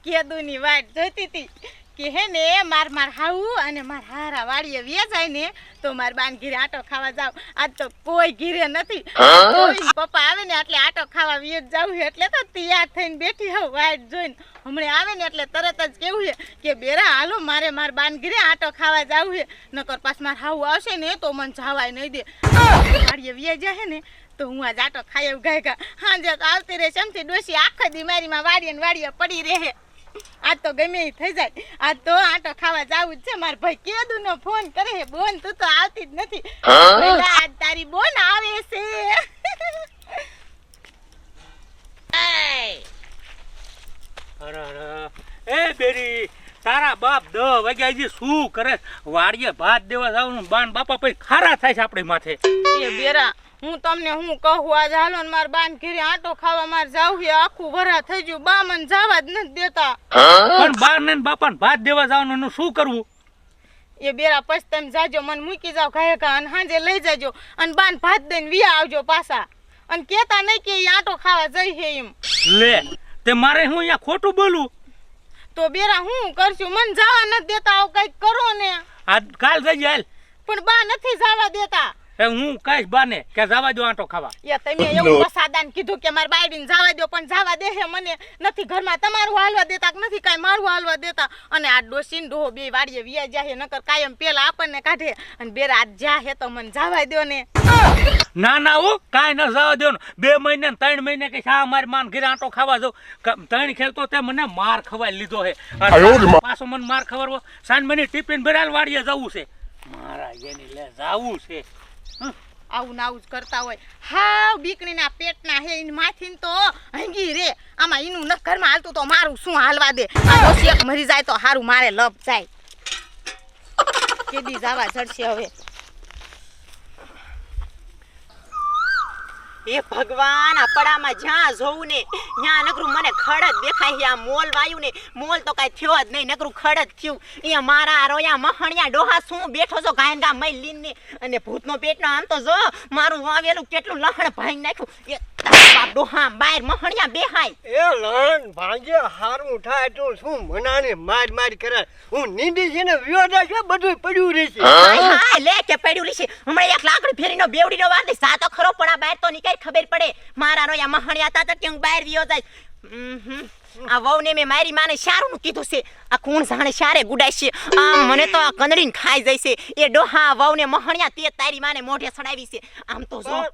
કેદુની વાટ જોતી હતી કે હે ને માર હાવું અને માર હારા વાડીએ વેચાય ને તો માર બાન ઘીરે આટો ખાવા જાવ. આજ તો કોઈ ઘીરે નથી. પપ્પા આવે ને એટલે આટો ખાવા વેચ જાવ એટલે તો તૈયાર થઈને બેઠી હોઉં વાટ જોઈને. હમણાં આવે ને એટલે તરત જ કેવું છે કે બેરા હાલો મારે માર બાન ઘીરે આટો ખાવા જાવ છે. નકર પાછ માર હાવું આવશે ને તો મને જવાય નહીં દે. વાડીએ વેચાય હે ને તો હું આજ આટો ખાઈ ગાયકા હાંજે તો આવતી રહે ચમથી ડોસી આખો દી મારીમાં વાડીએ પડી રહે. આજ તો ગમે એ થઈ જાય. આજ તો આટો ખાવા જાવું જ છે. માર ભાઈ કેદુનો ફોન કરે હે બોન તું તો આવતી જ નથી. આજ તારી બોન આવે છે. એ બેરી તારા બાપ 10 વાગ્યા હજી શું કરે? વાડીએ ભાત દેવા જાવ બાન બાપા પછી ખારા થાય છે આપણી માથે. એ બેરા હું તમને હું કહું આજ હાલો ને માર બાન ઘરે આટો ખાવા માર જાવ હે આખું વરા થઈ ગયું. બા મને જવા જ નથી દેતા. પણ બાર ને બાપાને ભાત દેવા જવાનું શું કરવું? એ બેરા પછી તમે જાજો મને મૂકી જાવ ઘાયકા અને હાંજે લઈ જાજો અને બાન ભાત દઈને વિયા આવજો પાછા અને કેતા નહીં કે આટો ખાવા જઈ હે એમ. લે તે મારે હું અહીંયા ખોટું બોલું? તો બેરા હું કરશું? મને જવા નથી દેતા. આવું કઈક કરો ને. આજ કાલ જઈ હાલ. પણ બા નથી જવા દેતા. એ હું કઈશ બાને કે જવા દો આટો ખાવા. યા તમે એવું વસાદાન કીધું કે મારી બાયડીને જવા દો પણ જવા દે હે મને નથી. ઘરમાં તમારું હાલવા દેતા કે નથી કાંઈ મારું હાલવા દેતા. અને આ ડોસીન ડોહો બે વાડીએ વિયા જાય નકર કાયમ પેલા આપણને કાઢે અને બેરા આજ જા હે તો મને જવા દો ને. ના ના હો કાંઈ ન જવા દો ને. 2 મહિને 3 મહિને કે શા મારી માન ઘરે આટો ખાવા જાવ. 3 ખેલતો તે મને માર ખવાઈ લીધો હે. પાછો મને માર ખવરવો સાંજ મને ટિફિન ભરાલ વાડીએ જવું છે મારા એની લે જાવું છે. આવું ને આવું જ કરતા હોય. હાવ બીકણીના પેટના હે ઈન માથીન તો હંગી રે. આમાં ઈનું ન ઘરમાં હાલતું તો મારું શું હાલવા દે. આ ડોસી એક મરી જાય તો હારું મારે લપ જાય. કેદી જાવા જડશે હવે. એ ભગવાન આ પડામાં જ્યાં જોઉં ને ત્યાં નકરું મને ખડ જ દેખાય છે. આ મોલ વાયું ને મોલ તો કાંઈ થયો જ નહીં નકરું ખડ જ થયું. એ મારા રોયા મહણિયા ડોહા શું બેઠો છો ગાયન ગા મય લીને અને ભૂતનો પેટનો આમ તો જો મારું વાવેલું કેટલું લહણ ભાઈ નાખ્યું. એ બાપ ડોહા બાર મહણિયા બેહાય. એ લણ ભાંગે હારું થાય તો શું મનાને માર કરે. હું નીંદી છે ને વ્યોડા છે બધું પડ્યું રહેશે. હા લે કે પડ્યું રહેશે. હમણાં એક લાકડી ફેરીનો બેવડીનો વાર દે સાતો ખરો પણ આ બાર તો નીકળ ખબર પડે. મારા રોયા મહણિયા તા તો કેમ બહાર વિયો જાય. આ વહુને મેં મારી માને શારું કીધું છે. આ કોણ જાણે શારે ગુડાય છે. મને તો આ કંદડીને ખાઈ જાય છે. એ ડોહા વહુને મહણિયા તે તારી માને મોઢે સડાવી છે. આમ તો જો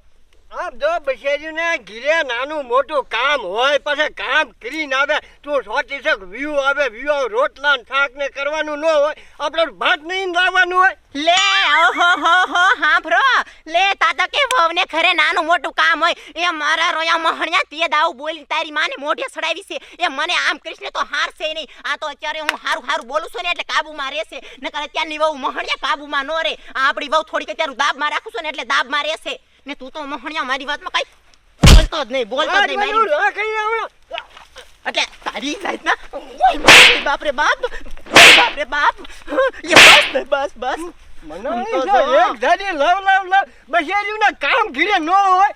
આમ જો બસેરીને ઘીરે નાનું મોટું કામ હોય પછી કામ કરીને આવે તું સોચી શક વ્યૂ આવે વ્યૂ રોટલા શાક ને કરવાનું ન હોય આપણે ભાત નહીં લાવવાનું હોય. લે ઓહો હો હાંભરો લે તાતા કે વહુને ઘરે નાનું મોટું કામ હોય. એ મારા રોયા મહણિયા તે દાવ બોલી તારી માને મોઢે સડાવી છે. એ મને આમ કૃષ્ણ તો હાર છે નહીં. આ તો અત્યારે હું હારું બોલું છું ને એટલે કાબુમાં રહેશે નકર અત્યારની વહુ મહણિયા કાબુમાં નો રહે. આપણી વહુ થોડીક અત્યારે દાબમાં રાખું છું ને એટલે દાબમાં રહેશે ને. તું તો મહણિયા મારી વાતમાં કઈ બોલતો જ નહીં મારી એટલે તારી જાતના બાપ રે બાપ એ બસ એક જાડી લવ બસેરીને કામ ઘીરે ન હોય.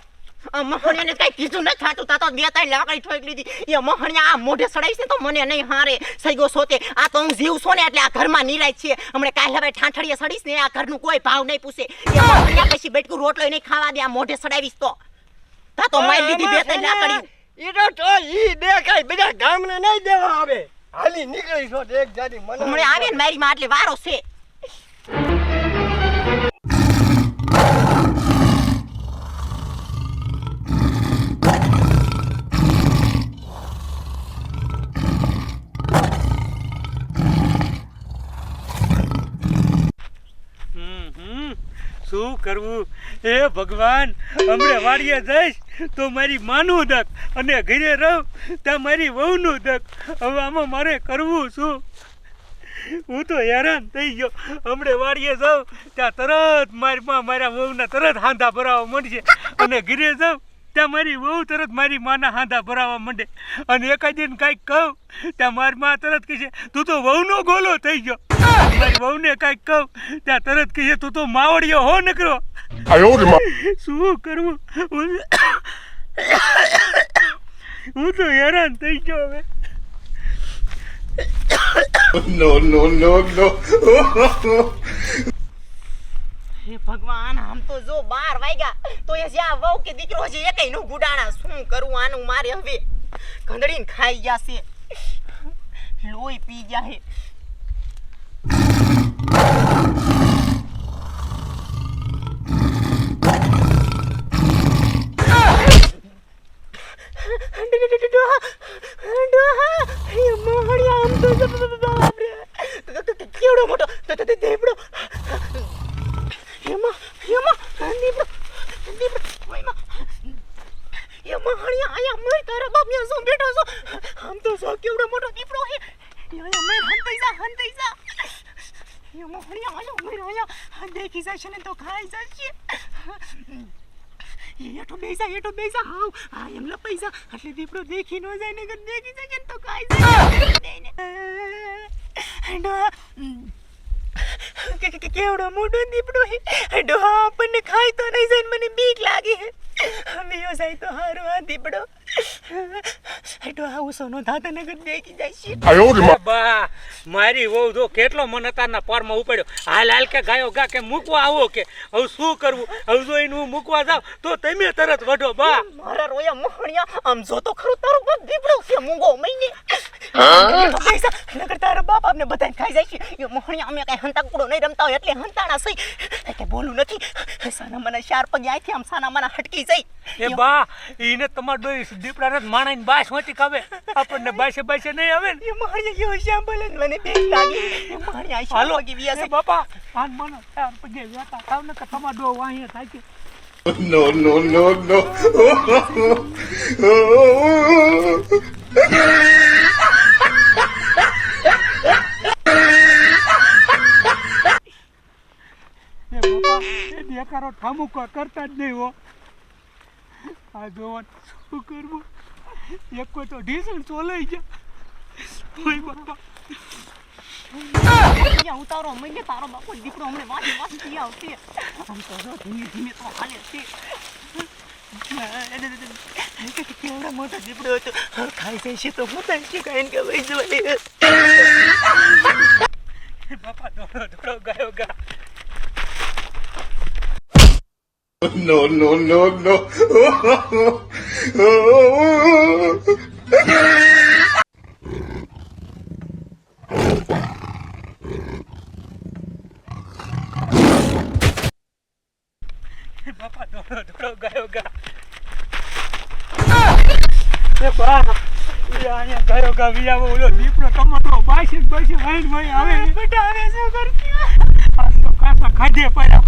મહણિયાને કઈ કીધું ન થાતું તા તો 2-3 લાકડી ઠોક લીધી. એ મહણિયા આ મોઢે સડાઈશે તો મને નહીં હારે સઈગો સોતે. આ તો હું જીવ છો ને એટલે આ ઘરમાં નિરાય છે. હમણે કાલ હવે ઠાઠડીએ સડીશ ને આ ઘરનું કોઈ ભાવ નહીં પૂછે. એ મહણિયા પછી બેટકું રોટલો નહીં ખાવા દે. આ મોઢે સડાવીશ તો તા તો મારી લીધી 2-3 લાકડી. ઈ તો ઈ દેખાય બધા ગામને નહીં દેવા આવે. હાલી નીકળી છો એક જાડી મને હમણે આવે ને મારી માં એટલે વારો છે. શું કરવું? એ ભગવાન હમણે વાડીએ જઈશ તો મારી માનું દક અને ઘરે રહું ત્યાં મારી વહુનું દક. હવે આમાં મારે કરવું શું? હું તો હેરાન થઈ ગયો. હમણે વાડીએ જાઉં ત્યાં તરત મારી માં મારા વહુના તરત હાંધા ભરાવા માંડશે અને ઘરે જાઉં ત્યાં મારી વહુ તરત મારી માના હાંધા ભરાવા માંડે. અને એકાદીને કાંઈક કહું ત્યાં મારી માં તરત કહેશે તું તો વહુનો ગોલો થઈ ગયો. મારી વહુને કાંઈક કહું ત્યાં તરત કહેશે તું તો માવડિયો હો નકરો. શું કરવું? હું તો હેરાન થઈ ગયો. હવે No, no, no, no. હે ભગવાન આમ તો જો 12 વાગ્યા તો એ જ્યાં વહુ કે દીકરો હજી એકેય નો ગુડાણા શું કરું આનું મારે હવે ગંદડીને ખાઈ ગયા છે લોહી પી ગયા હે કેવડો મોટો દેવડો દેખી જશે ને તો ખાઈ જશે એઠો બેસા હાવ આ એમ લપાઈ એટલે દીપડો દેખી ન જાય ને દેખી જશે ને તો ખાઈ જાય કેવડો મોટો દીપડો હે ડોહા આપણને ખાઈ તો નહીં જાય મને બીક લાગે હે મેયો જાય તો હારો આ દીપડો ડોહા ઉસોનો દાદા નગર દેખી જાય બા મારી વહુ જો કેટલો મને તારના પરમાં ઉપાડ્યો હાલ કે ગાયો ગા કે મૂકવા આવો કે હવે શું કરવું હવે જો એને હું મૂકવા જાવ તો તમે તરત વઢો બા મારા રોયા મોહણિયા આમ જો તો ખરું તારો બાપ દીપડો છે મૂંગો મહિને પૈસા નગર તારા બાપ આપને બધાને ખાઈ જાય છે એ મોહણિયા અમે કઈ હંતાકુડો નહીં રમતા હોય એટલે હંતાણા સહી કે બોલું નથી સાના મને 4 પગે આથી આમ સાના મને હટકી જાય એ બા ઈને તમાર ડોઈ દીપડાને માણાઈને બાસ હોતી કાવે આપણને બાસે નહીં આવે ને એ મોહણિયા કેવો શાંબલ મને બીક લાગી એ મોહણિયા હાલો પગે વિયા છે બાપા આન મને 4 પગે વેતા થાવ ને કે તમાર ડો વાહી થાય છે No, no, no, no. એ બાપા એ દેખારો ઠામુકા કરતા જ નહીં હો આ જોવા શું કરવું એક કોઈ તો ઢીસણ ચોલાઈ ગયા ઓય બાપા ઉતારો મહિને તારો બાપો દીકરો હમણે વાંચી આવશે આમ તો જો ધીમે તો હાલે છે કેવડા મોટો દીપડો હતો ખાઈ જાય છે તો હું તને શીખાઈને કે વહી જવાય બાપા દોડો ગયો ગા No, no, no, no. બાપા દોડો ગયો ગા એ બા અહીંયા ગયો ગા વિયાવો ઓલો દીપડો ટમાટો બાસી વાઈન ભાઈ આવે બેટા હવે શું કરતી આ તો કાસા ખાધે પડ્યા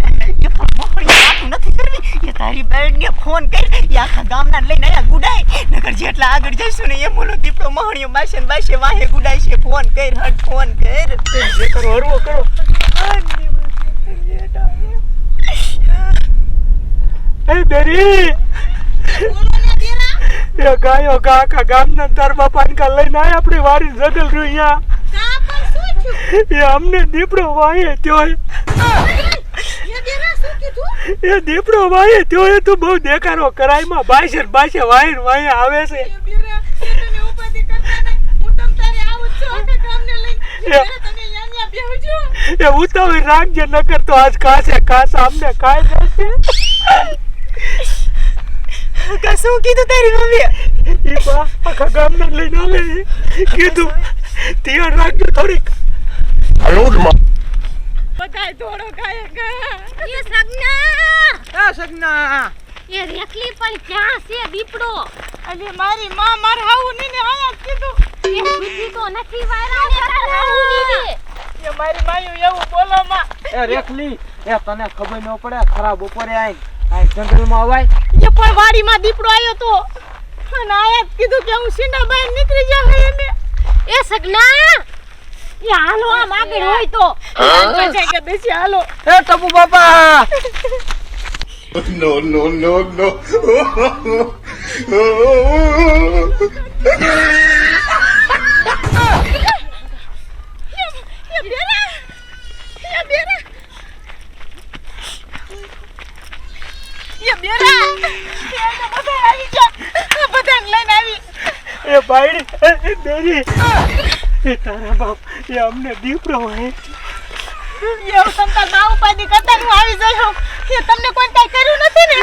નથી કરવી એ તારી બેનને ફોન કર એ આખા ગામના લઈને આયા ગુડાય નકર જેટલા આગળ જઈશું ને એમ ઓલો દીપડો મહણિયો બાસે વાહે ગુડાય છે ફોન કર હટ ફોન કર જે કરો હરવો કરો એ બેરી એ ગાયો ગા કા ગામના તાર બાપાને કા લઈને આયા આપણી વાડી જગલ રૂયા એ અમને દીપડો વાહે ત્યો એ દીપડો વાહે ત્યો એ તું બહુ દેખારો કરાઈમાં બાસે વાહે આવે છે એ ઉતાવળ રાખજે નકર તો આજ કાસ અમને ખાઈ જશે શું કીધું તારી મમ્મી એ બા આખા ગામને લઈને આવે કીધું ધ્યાન રાખજો થોડીક બધાય થોડો ખાય ગયા એ સગના સગના એ રેખલી પણ ક્યાં છે દીપડો અને મારી માં માર હાઉની ને આયા કીધું એ બુદ્ધિ તો નથી વાયરા ને તારાની ને એ મારી માયું એવું બોલો માં એ રેખલી એ તને ખબર ન પડે ખરાબ બપોરે આ જંગલમાં અવાય એ કોઈ વાડીમાં દીપડો આવ્યો તો અને આયા કીધું કે હું સીના બહાર નીકળી જાવ એને એ સગના એ હાલો આમ આગળ હોય તો પછી કે દેસી હાલો એ ટપુ બાપા No, no, no, no. એ ભાઈ બેરી એ તારા બાપ એ અમને દીપડો હોય એવું તમ તાર બા ઉપાધિ કરતા હું આવી જઈ હોઉં કે તમને કોઈ કઈ કર્યું નથી ને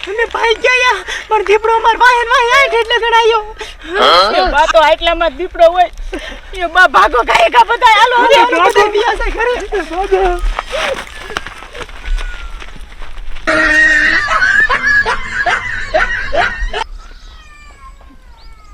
અમે ભાઈ ગયા પણ દીપડો અમાર વાહન વાહન એટલે ગણાયો એ બા તો આટલામાં જ દીપડો હોય એ બા ભાગો ગાય કા બધા હાલો હવે ભાગો. બધા બીયા છે ઘરે ભાગો.